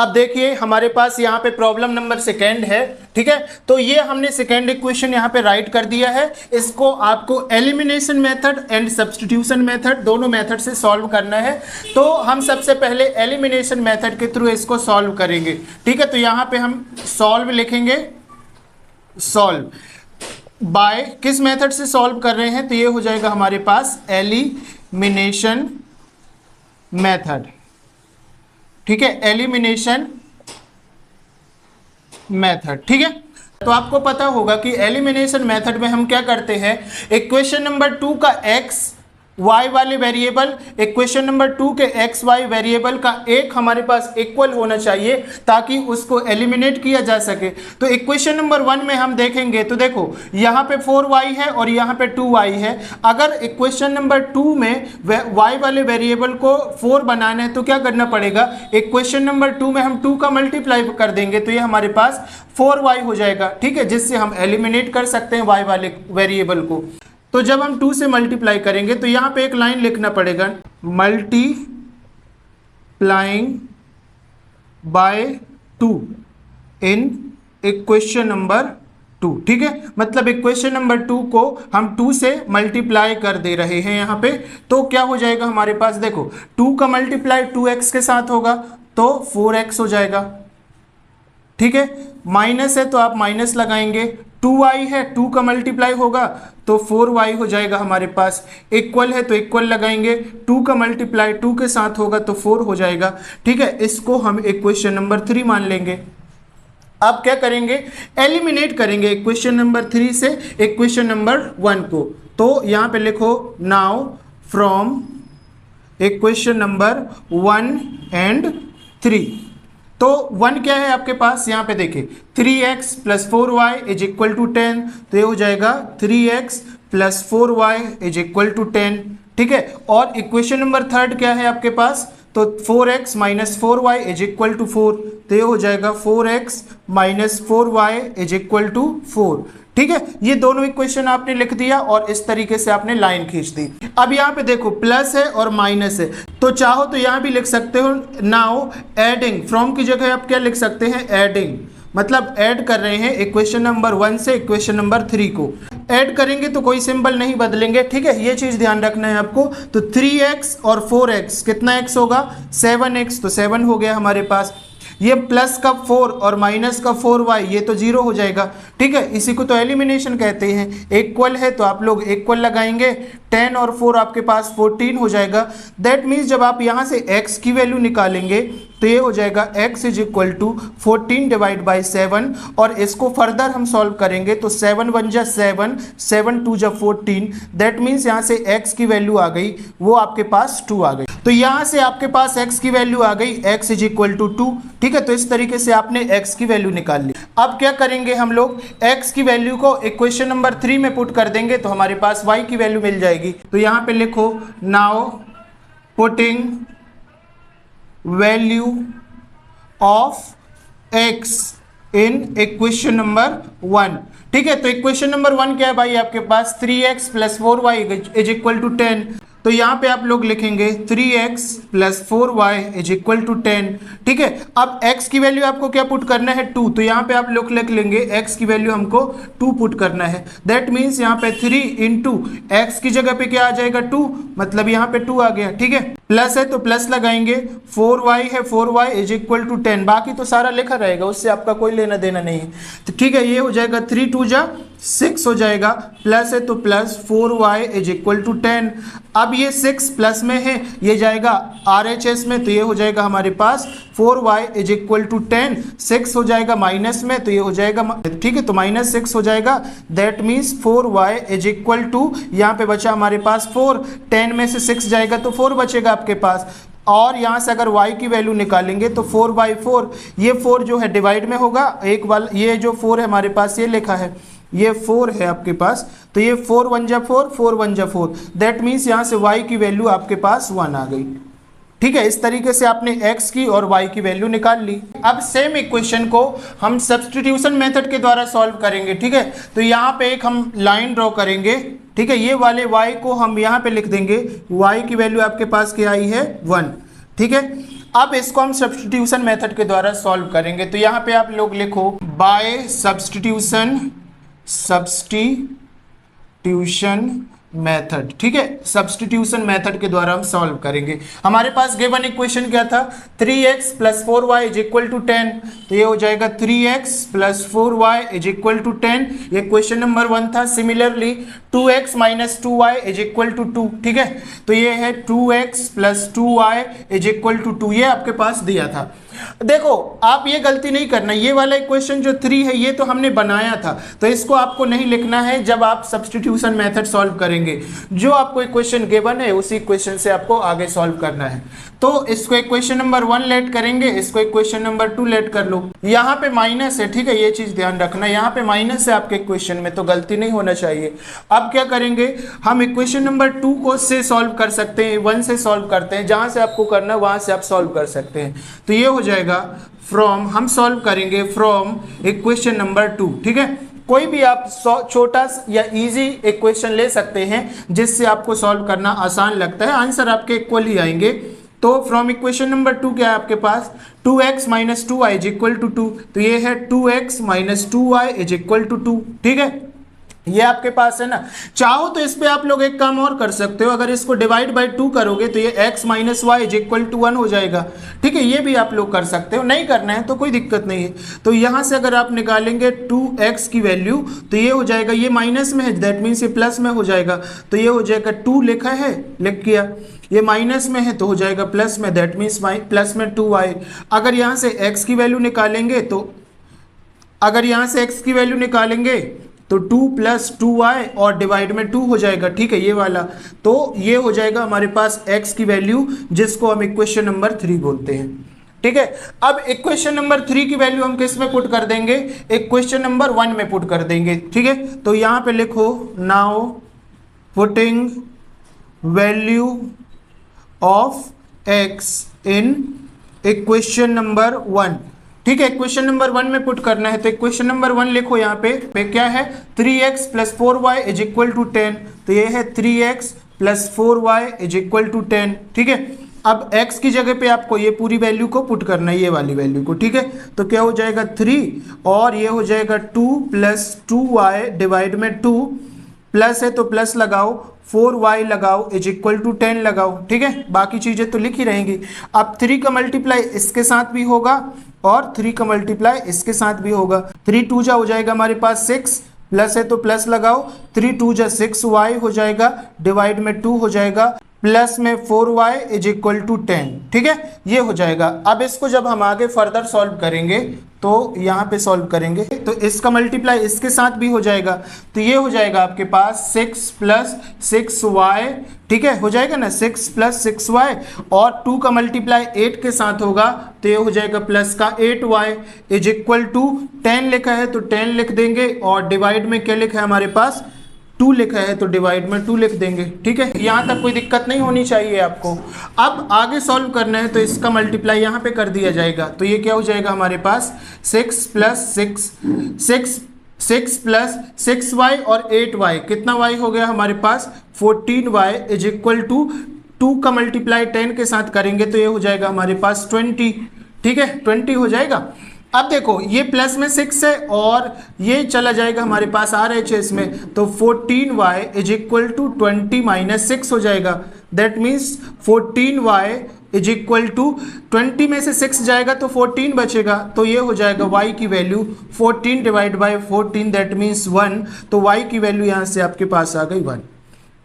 अब देखिए हमारे पास यहाँ पे प्रॉब्लम नंबर सेकेंड है, ठीक है। तो ये हमने सेकेंड इक्वेशन यहाँ पे राइट कर दिया है। इसको आपको elimination method and substitution method दोनों मेथड से सॉल्व करना है। तो हम सबसे पहले एलिमिनेशन मेथड के थ्रू इसको सॉल्व करेंगे, ठीक है। तो यहाँ पे हम सॉल्व लिखेंगे, सॉल्व बाय किस मेथड से सॉल्व कर रहे हैं, तो ये हो जाएगा हमारे पास एलिमिनेशन मेथड, ठीक है, एलिमिनेशन मेथड, ठीक है। तो आपको पता होगा कि एलिमिनेशन मेथड में हम क्या करते हैं, इक्वेशन नंबर 2 का x y वाले वेरिएबल, इक्वेशन नंबर 2 के x y वेरिएबल का एक हमारे पास इक्वल होना चाहिए ताकि उसको एलिमिनेट किया जा सके। तो इक्वेशन नंबर 1 में हम देखेंगे तो देखो यहाँ पे 4y है और यहाँ पे 2y है। अगर इक्वेशन नंबर 2 में y वाले वेरिएबल को 4 बनाना है तो क्या करना पड़ेगा, इक्वेशन नंबर 2 में हम 2 का मल्टीप्लाई कर देंगे तो ये हमारे पास 4y हो जाएगा, ठीक है, जिससे हम एलिमिनेट कर सकते हैं y वाले वेरिएबल को। तो जब हम 2 से मल्टीप्लाई करेंगे तो यहाँ पे एक लाइन लिखना पड़ेगा, multiplying by 2 in equation number 2, ठीक है। मतलब इक्वेशन नंबर 2 को हम 2 से मल्टीप्लाई कर दे रहे हैं यहाँ पे। तो क्या हो जाएगा हमारे पास, देखो 2 का मल्टीप्लाई 2x के साथ होगा तो 4x हो जाएगा, ठीक है। माइनस है तो आप माइनस लगाएंगे, 2y है 2 का मल्टीप्लाई होगा तो 4y हो जाएगा हमारे पास, इक्वल है तो इक्वल लगाएंगे, 2 का मल्टीप्लाई 2 के साथ होगा तो 4 हो जाएगा, ठीक है। इसको हम इक्वेशन नंबर 3 मान लेंगे। अब क्या करेंगे, एलिमिनेट करेंगे इक्वेशन नंबर 3 से इक्वेशन नंबर 1 को। तो यहाँ पे लिखो now from equation number 1 and 3। तो 1 क्या है आपके पास, यहाँ पे देखिए 3x plus 4y is equal to 10, तो ये हो जाएगा 3x plus 4y is equal to 10, ठीक है। और इक्वेशन नंबर 3 क्या है आपके पास, तो 4x minus 4y is equal to 4, तो ये हो जाएगा 4x minus 4y is equal to 4, ठीक है। ये दोनों इक्वेशन आपने लिख दिया और इस तरीके से आपने लाइन खींच दी। अब यहाँ पे देखो प्लस है और माइनस है, तो चाहो तो यहाँ भी लिख सकते हो नाउ एडिंग, फ्रॉम की जगह आप क्या लिख सकते हैं, एडिंग, मतलब ऐड कर रहे हैं इक्वेशन नंबर 1 से इक्वेशन नंबर 3 को। ऐड करेंगे तो कोई सिंबल नहीं बदलेंगे, ठीक है, ये चीज़ ध्यान रखना है आपको। तो 3x और 4x कितना x होगा, 7x, तो 7 हो गया हमारे पास। ये प्लस का 4 और माइनस का 4y ये तो 0 हो जाएगा, ठीक है। इसी को तो एलिमिनेशन कहते हैं। इक्वल है तो आप लोग इक्वल लगाएंगे, 10 और 4 आपके पास 14 हो जाएगा। दैट मीन्स जब आप यहाँ से x की वैल्यू निकालेंगे तो ये हो जाएगा x is equal to 14 divide by 7, और इसको फर्दर हम सॉल्व करेंगे तो 7 1 जा 7, 7 2 जा 14। दैट मीन्स यहाँ से x की वैल्यू आ गई, वो आपके पास 2 आ गई। तो यहाँ से आपके पास x की वैल्यू आ गई, x इज इक्वल टू 2, ठीक है। तो इस तरीके से आपने x की वैल्यू निकाल ली। अब क्या करेंगे हम लोग, x की वैल्यू को इक्वेशन नंबर 3 में पुट कर देंगे तो हमारे पास y की वैल्यू मिल जाएगी। तो यहाँ पे लिखो now putting value of x in equation number 1, ठीक है। तो इक्वेशन नंबर 1 क्या है भाई आपके पास, 3x plus 4y is equal to 10। तो यहाँ पे आप लोग लिखेंगे 3x plus 4y is equal to 10, ठीक है। अब x की वैल्यू आपको क्या पुट करना है, 2, तो यहाँ पे आप लोग लिख लेंगे x की वैल्यू हमको 2 पुट करना है। दैट मीन्स यहाँ पे 3 इंटू x की जगह पे क्या आ जाएगा 2, मतलब यहाँ पे 2 आ गया, ठीक है। प्लस है तो प्लस लगाएंगे, 4y है 4y इज इक्वल टू 10, बाकी तो सारा लिखा रहेगा, उससे आपका कोई लेना देना नहीं है। तो ठीक है, ये हो जाएगा 3 2 जा 6 हो जाएगा, प्लस है तो plus 4y is equal to 10। अब ये 6 प्लस में है, ये जाएगा RHS में, तो ये हो जाएगा हमारे पास 4y इज इक्वल टू 10। 6 हो जाएगा माइनस में, तो ये हो जाएगा, ठीक है, तो माइनस 6 हो जाएगा। That means 4y is equal to, यहाँ पे बचा हमारे पास 4, 10 में से 6 जाएगा तो 4 बचेगा आपके पास। और यहाँ से अगर y की वैल्यू निकालेंगे तो 4/4, ये 4 जो है डिवाइड में होगा, एक वाला ये जो 4 है हमारे पास ये लिखा है, ये 4 है आपके पास, तो ये 4 1 जा 4, 4 1 जा 4। दैट मीन्स यहाँ से y की वैल्यू आपके पास 1 आ गई, ठीक है। इस तरीके से आपने x की और y की वैल्यू निकाल ली। अब सेम इक्वेशन को हम सब्स्टिट्यूशन मेथड के द्वारा सॉल्व करेंगे, ठीक है। तो यहाँ पे एक हम लाइन ड्रॉ करेंगे, ठीक है। ये वाले y को हम यहाँ पे लिख देंगे, y की वैल्यू आपके पास क्या आई है 1, ठीक है। अब इसको हम सब्स्टिट्यूशन मेथड के द्वारा सॉल्व करेंगे। तो यहाँ पे आप लोग लिखो बाय सब्स्टिट्यूशन मेथड, ठीक है। सब्स्टिट्यूशन मेथड के द्वारा हम सॉल्व करेंगे। हमारे पास गिवन इक्वेशन क्या था, 3x + 4y = 10। तो ये हो जाएगा 3x + 4y = 10। ये क्वेश्चन नंबर 1 था। सिमिलरली 2x - 2y = 2, ठीक है। तो ये है 2x + 2y = 2, ये आपके पास दिया था। देखो आप ये गलती नहीं करना, ये वाला इक्वेशन जो 3 है ये तो हमने बनाया था, तो इसको आपको नहीं लिखना है जब आप सब्स्टिट्यूशन मेथड सॉल्व करेंगे। जो आपको इक्वेशन गिवन है उसी इक्वेशन से आपको आगे सॉल्व करना है। तो इसको इक्वेशन नंबर 1 लेट करेंगे, इसको इक्वेशन नंबर 2 लेट कर लो। यहाँ पे माइनस है, ठीक है, ये चीज ध्यान रखना, यहाँ पे माइनस है आपके इक्वेशन में, तो गलती नहीं होना चाहिए। अब क्या करेंगे, हम इक्वेशन नंबर 2 को से सॉल्व कर सकते हैं, 1 से सॉल्व करते हैं, जहां से आपको करना है वहां से आप सॉल्व कर सकते हैं। तो ये हो जाएगा फ्रॉम, हम सॉल्व करेंगे फ्रॉम इक्वेशन नंबर 2, ठीक है। कोई भी आप छोटा या इजी इक्वेशन ले सकते हैं जिससे आपको सॉल्व करना आसान लगता है, आंसर आपके इक्वल ही आएंगे। तो फ्रॉम इक्वेशन नंबर 2 क्या है आपके पास, 2x - 2y = 2। तो ये है 2x - 2y = 2, ठीक है। ये आपके पास है ना। चाहो तो इस पे आप लोग एक काम और कर सकते हो, अगर इसको डिवाइड बाय 2 करोगे तो ये x - y = 1 हो जाएगा, ठीक है। ये भी आप लोग कर सकते हो, नहीं करना है तो कोई दिक्कत नहीं है। तो यहाँ से अगर आप निकालेंगे 2x की वैल्यू तो ये हो जाएगा, ये माइनस में है दैट मीन्स ये प्लस में हो जाएगा। तो ये हो जाएगा 2 लिखा है, लिख किया, ये माइनस में है तो हो जाएगा प्लस में, दैट मीन्स प्लस में 2y। अगर यहाँ से x की वैल्यू निकालेंगे तो 2 + 2y और डिवाइड में 2 हो जाएगा, ठीक है, ये वाला। तो ये हो जाएगा हमारे पास x की वैल्यू, जिसको हम इक्वेशन नंबर 3 बोलते हैं, ठीक है। अब इक्वेशन नंबर 3 की वैल्यू हम किस में पुट कर देंगे, इक्वेशन नंबर 1 में पुट कर देंगे, ठीक है। तो यहाँ पे लिखो now putting value of x in equation number 1, ठीक है। इक्वेशन नंबर 1 में पुट करना है, तो इक्वेशन नंबर 1 लिखो। यहाँ पे क्या है, 3x + 4y = 10। तो ये है 3x + 4y = 10, ठीक है। अब x की जगह पे आपको ये पूरी वैल्यू को पुट करना है, ये वाली वैल्यू को, ठीक है। तो क्या हो जाएगा 3 और ये हो जाएगा 2 + 2y डिवाइड में 2, प्लस है तो प्लस लगाओ, 4y लगाओ = 10 लगाओ, ठीक है। बाकी चीजें तो लिखी रहेंगी। अब 3 का मल्टीप्लाई इसके साथ भी होगा और 3 का मल्टीप्लाई इसके साथ भी होगा। 3 2 जा हो जाएगा हमारे पास 6, प्लस है तो प्लस लगाओ, 3 2 जा 6y हो जाएगा, डिवाइड में 2 हो जाएगा, प्लस में 4y = 10, ठीक है, ये हो जाएगा। अब इसको जब हम आगे फर्दर सॉल्व करेंगे तो यहाँ पे सॉल्व करेंगे तो इसका मल्टीप्लाई इसके साथ भी हो जाएगा। तो ये हो जाएगा आपके पास 6 + 6y, ठीक है, हो जाएगा ना, 6 + 6y और 2 का मल्टीप्लाई 8 के साथ होगा तो ये हो जाएगा प्लस का 8y = 10 लिखा है तो 10 लिख देंगे और डिवाइड में क्या लिखा है हमारे पास 2 लिखा है तो डिवाइड में 2 लिख देंगे, ठीक है। यहाँ तक कोई दिक्कत नहीं होनी चाहिए आपको। अब आगे सॉल्व करना है तो इसका मल्टीप्लाई यहाँ पे कर दिया जाएगा। तो ये क्या हो जाएगा हमारे पास 6 + 6y और 8y, कितना y हो गया हमारे पास 14y = 2 का मल्टीप्लाई 10 के साथ करेंगे तो ये हो जाएगा हमारे पास 20, ठीक है, 20 हो जाएगा। अब देखो ये प्लस में 6 है और ये चला जाएगा हमारे पास RHS में, तो 14y = 20 - 6 हो जाएगा, दैट मीन्स 14y = 20 में से 6 जाएगा तो 14 बचेगा। तो ये हो जाएगा y की वैल्यू 14 / 14, दैट मीन्स 1। तो y की वैल्यू यहाँ से आपके पास आ गई 1,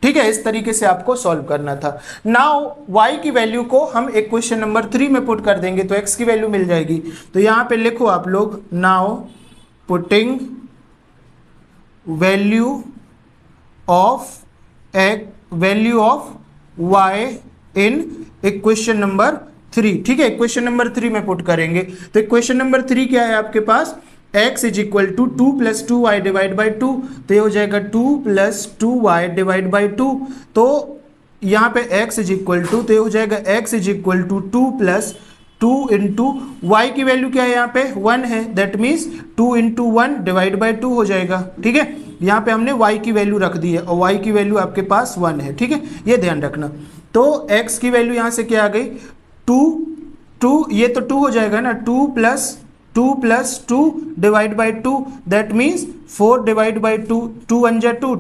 ठीक है। इस तरीके से आपको सॉल्व करना था। नाउ y की वैल्यू को हम इक्वेशन नंबर 3 में पुट कर देंगे तो x की वैल्यू मिल जाएगी। तो यहाँ पे लिखो आप लोग now putting value of y in equation number 3, ठीक है। इक्वेशन नंबर 3 में पुट करेंगे तो इक्वेशन नंबर 3 क्या है आपके पास, x = 2 + 2y डिवाइड बाई 2। तो ये हो जाएगा 2 + 2y डिवाइड बाई 2। तो यहाँ पे x = तो ये हो जाएगा x = 2 + 2 × y की वैल्यू क्या है यहाँ पे 1 है, दैट मीन्स 2 × 1 डिवाइड बाई 2 हो जाएगा, ठीक है। यहाँ पे हमने y की वैल्यू रख दी है और y की वैल्यू आपके पास 1 है, ठीक है, ये ध्यान रखना। तो x की वैल्यू यहाँ से क्या आ गई टू टू, ये तो 2 हो जाएगा ना, 2 plus 2 divide by 2, that means 4 divide by 2, 2 1 जा 2,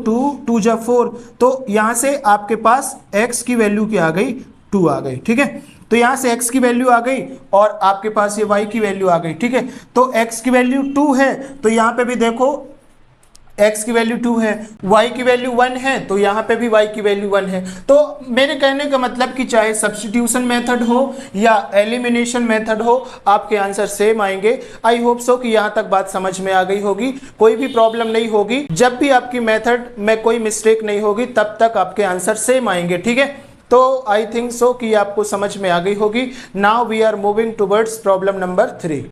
2 जा 4, तो यहाँ से आपके पास x की वैल्यू क्या आ गई, 2 आ गई, ठीक है। तो यहाँ से x की वैल्यू आ गई और आपके पास ये y की वैल्यू आ गई, ठीक है। तो x की वैल्यू 2 है, तो यहाँ पे भी देखो x की वैल्यू 2 है, y की वैल्यू 1 है, तो यहाँ पे भी y की वैल्यू 1 है। तो मेरे कहने का मतलब कि चाहे सब्स्टिट्यूशन मेथड हो या एलिमिनेशन मेथड हो, आपके आंसर सेम आएंगे। आई होप सो कि यहाँ तक बात समझ में आ गई होगी, कोई भी प्रॉब्लम नहीं होगी। जब भी आपकी मेथड में कोई मिस्टेक नहीं होगी तब तक आपके आंसर सेम आएंगे, ठीक है। तो आई थिंक सो कि आपको समझ में आ गई होगी। Now we are moving towards problem number 3।